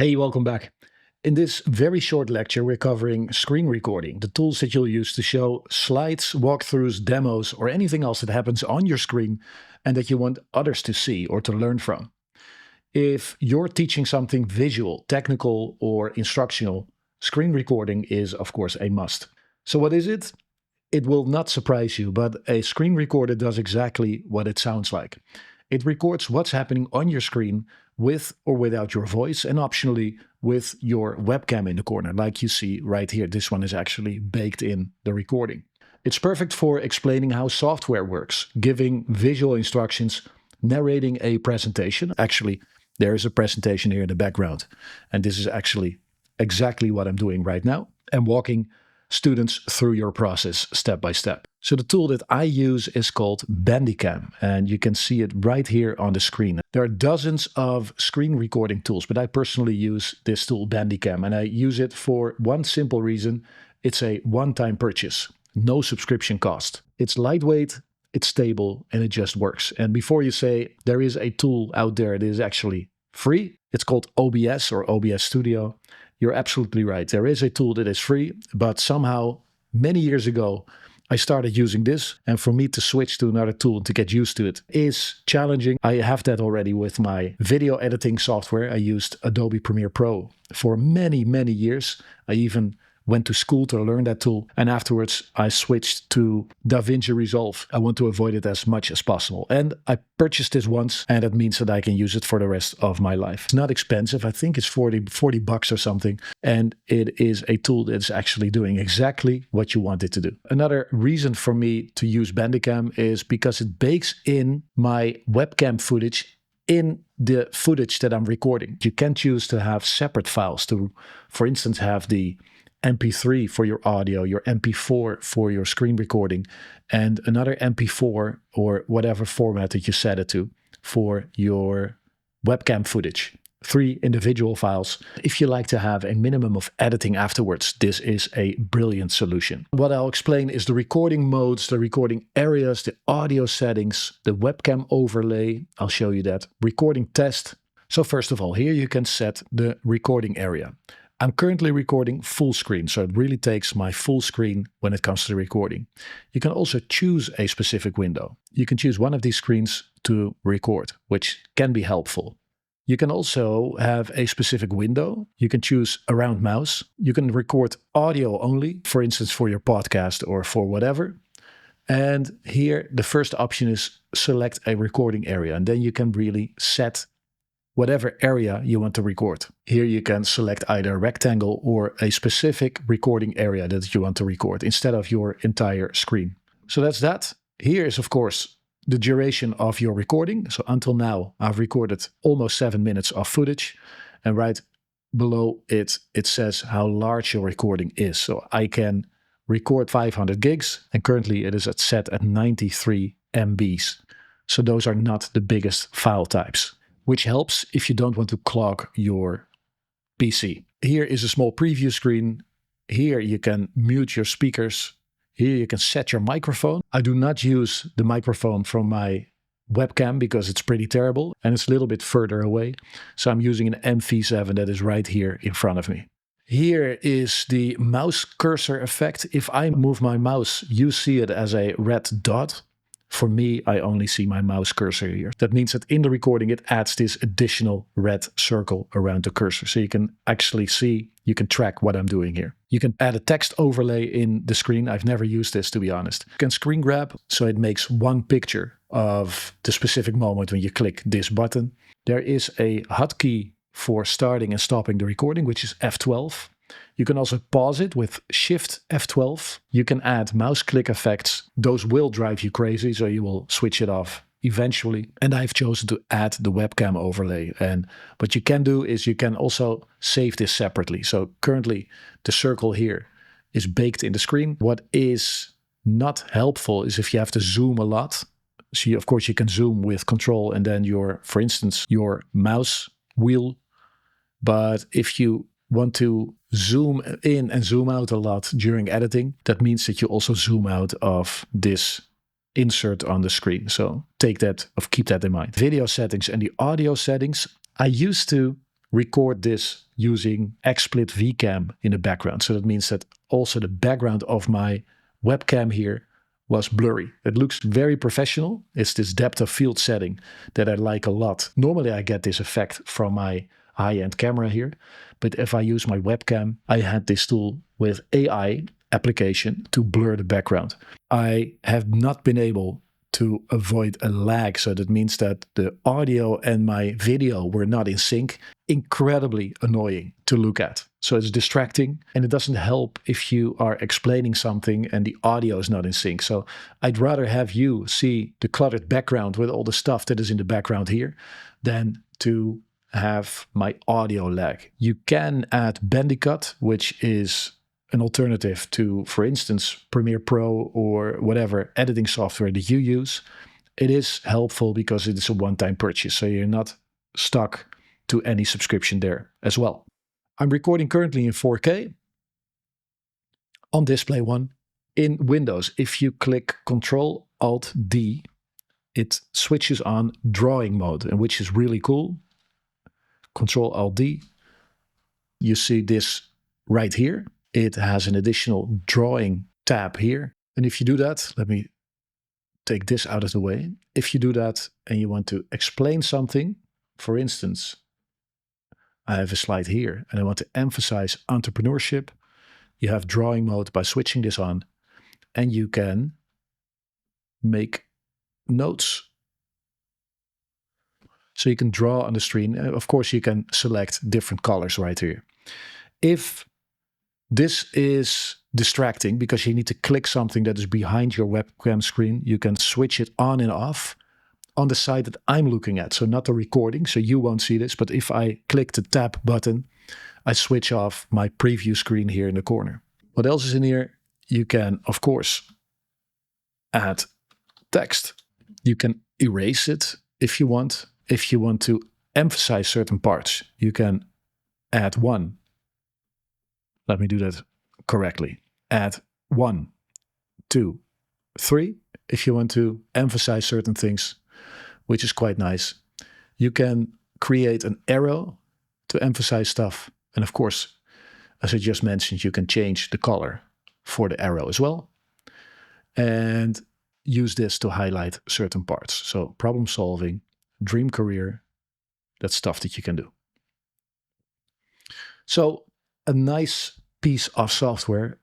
Hey, welcome back. In this very short lecture, we're covering screen recording, the tools that you'll use to show slides, walkthroughs, demos, or anything else that happens on your screen and that you want others to see or to learn from. If you're teaching something visual, technical, or instructional, screen recording is, of course, a must. So what is it? It will not surprise you, but a screen recorder does exactly what it sounds like. It records what's happening on your screen with or without your voice, and optionally with your webcam in the corner, like you see right here. This one is actually baked in the recording. It's perfect for explaining how software works, giving visual instructions, narrating a presentation. Actually, there is a presentation here in the background, and this is actually exactly what I'm doing right now, and walking students through your process step by step. So the tool that I use is called Bandicam, and you can see it right here on the screen. There are dozens of screen recording tools, but I personally use this tool, Bandicam, and I use it for one simple reason. It's a one-time purchase, no subscription cost. It's lightweight, it's stable, and it just works. And before you say there is a tool out there that is actually free, it's called OBS or OBS Studio. You're absolutely right. There is a tool that is free, but somehow many years ago, I started using this, and for me to switch to another tool to get used to it is challenging. I have that already with my video editing software. I used Adobe Premiere Pro for many, many years. I even went to school to learn that tool, and afterwards I switched to DaVinci Resolve. I want to avoid it as much as possible, and I purchased this once, and that means that I can use it for the rest of my life. It's not expensive. I think it's 40 bucks or something, and it is a tool that's actually doing exactly what you want it to do. Another reason for me to use Bandicam is because it bakes in my webcam footage in the footage that I'm recording. You can choose to have separate files to, for instance, have the MP3 for your audio, your MP4 for your screen recording, and another MP4 or whatever format that you set it to for your webcam footage. 3 individual files. If you like to have a minimum of editing afterwards, this is a brilliant solution. What I'll explain is the recording modes, the recording areas, the audio settings, the webcam overlay. I'll show you that. Recording test. So first of all, here you can set the recording area. I'm currently recording full screen, so it really takes my full screen when it comes to the recording. You can also choose a specific window. You can choose one of these screens to record, which can be helpful. You can also have a specific window. You can choose a round mouse. You can record audio only, for instance, for your podcast or for whatever. And here, the first option is select a recording area, and then you can really set whatever area you want to record. Here you can select either a rectangle or a specific recording area that you want to record instead of your entire screen. So that's that. Here is, of course, the duration of your recording. So until now, I've recorded almost 7 minutes of footage. And right below it, it says how large your recording is. So I can record 500 gigs, and currently it is set at 93 MBs. So those are not the biggest file types, which helps if you don't want to clog your PC. Here is a small preview screen. Here you can mute your speakers. Here you can set your microphone. I do not use the microphone from my webcam because it's pretty terrible and it's a little bit further away. So I'm using an MV7 that is right here in front of me. Here is the mouse cursor effect. If I move my mouse, you see it as a red dot. For me, I only see my mouse cursor here. That means that in the recording, it adds this additional red circle around the cursor. So you can actually see, you can track what I'm doing here. You can add a text overlay in the screen. I've never used this, to be honest. You can screen grab, so it makes one picture of the specific moment when you click this button. There is a hotkey for starting and stopping the recording, which is F12. You can also pause it with Shift F12. You can add mouse click effects. Those will drive you crazy, so you will switch it off eventually. And I've chosen to add the webcam overlay. And what you can do is you can also save this separately. So currently the circle here is baked in the screen. What is not helpful is if you have to zoom a lot. So of course you can zoom with Control and then for instance, your mouse wheel. But if you want to zoom in and zoom out a lot during editing, that means that you also zoom out of this insert on the screen. So keep that in mind. Video settings and the audio settings. I used to record this using XSplit VCam in the background. So that means that also the background of my webcam here was blurry. It looks very professional. It's this depth of field setting that I like a lot. Normally I get this effect from my high-end camera here, but if I use my webcam, I had this tool with AI application to blur the background. I have not been able to avoid a lag. So that means that the audio and my video were not in sync. Incredibly annoying to look at. So it's distracting, and it doesn't help if you are explaining something and the audio is not in sync. So I'd rather have you see the cluttered background with all the stuff that is in the background here than to have my audio lag. You can add Bandicam, which is an alternative to, for instance, Premiere Pro or whatever editing software that you use. It is helpful because it is a one-time purchase, so you're not stuck to any subscription there as well. I'm recording currently in 4K on Display One. In Windows, if you click Ctrl-Alt-D, it switches on drawing mode, and which is really cool. Ctrl-Alt-D, you see this right here. It has an additional drawing tab here. And if you do that, let me take this out of the way. If you do that and you want to explain something, for instance, I have a slide here and I want to emphasize entrepreneurship, you have drawing mode by switching this on, and you can make notes. So you can draw on the screen. Of course, you can select different colors right here. If this is distracting because you need to click something that is behind your webcam screen, you can switch it on and off on the side that I'm looking at. So not the recording, so you won't see this. But if I click the tab button, I switch off my preview screen here in the corner. What else is in here? You can, of course, add text. You can erase it if you want. If you want to emphasize certain parts, you can add one. Let me do that correctly. Add 1, 2, 3 if you want to emphasize certain things, which is quite nice. You can create an arrow to emphasize stuff. And of course, as I just mentioned, you can change the color for the arrow as well. And use this to highlight certain parts. So problem solving, dream career, that's stuff that you can do. So a nice piece of software,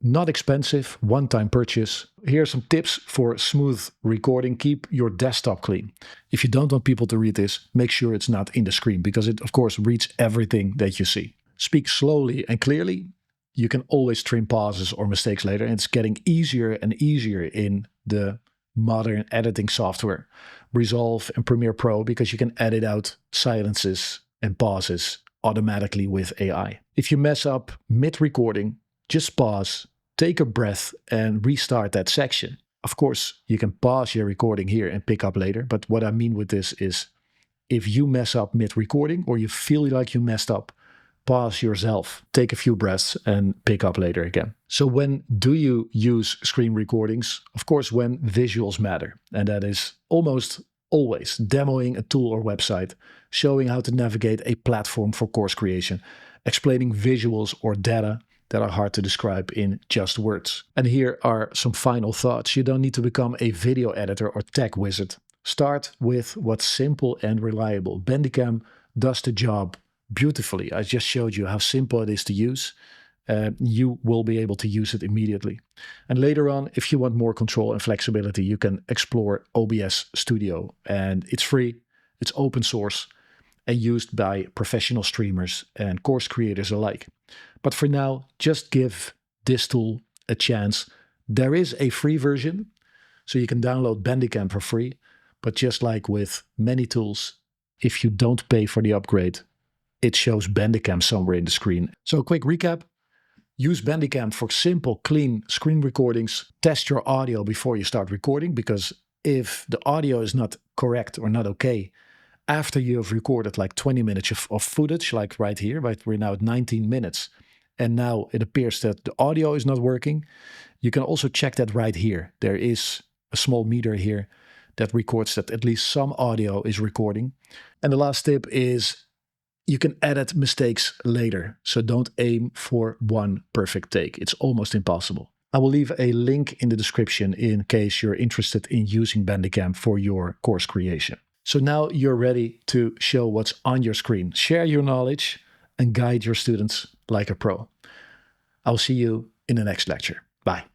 not expensive, one-time purchase. Here are some tips for smooth recording. Keep your desktop clean. If you don't want people to read this, make sure it's not in the screen because it, of course, reads everything that you see. Speak slowly and clearly. You can always trim pauses or mistakes later, and it's getting easier and easier in the modern editing software, Resolve and Premiere Pro, because you can edit out silences and pauses automatically with AI. If you mess up mid-recording, just pause, take a breath, and restart that section. Of course, you can pause your recording here and pick up later, but what I mean with this is if you mess up mid-recording or you feel like you messed up, pause yourself, take a few breaths, and pick up later again. So when do you use screen recordings? Of course, when visuals matter, and that is almost always demoing a tool or website, showing how to navigate a platform for course creation, explaining visuals or data that are hard to describe in just words. And here are some final thoughts. You don't need to become a video editor or tech wizard. Start with what's simple and reliable. Bandicam does the job beautifully. I just showed you how simple it is to use. You will be able to use it immediately. And later on, if you want more control and flexibility, you can explore OBS Studio. And it's free, it's open source, and used by professional streamers and course creators alike. But for now, just give this tool a chance. There is a free version, so you can download Bandicam for free. But just like with many tools, if you don't pay for the upgrade, it shows Bandicam somewhere in the screen. So a quick recap. Use Bandicam for simple, clean screen recordings. Test your audio before you start recording, because if the audio is not correct or not okay, after you have recorded like 20 minutes of footage, like right here, right, we're now at 19 minutes, and now it appears that the audio is not working, you can also check that right here. There is a small meter here that records that at least some audio is recording. And the last tip is you can edit mistakes later. So don't aim for one perfect take. It's almost impossible. I will leave a link in the description in case you're interested in using Bandicam for your course creation. So now you're ready to show what's on your screen. Share your knowledge and guide your students like a pro. I'll see you in the next lecture. Bye.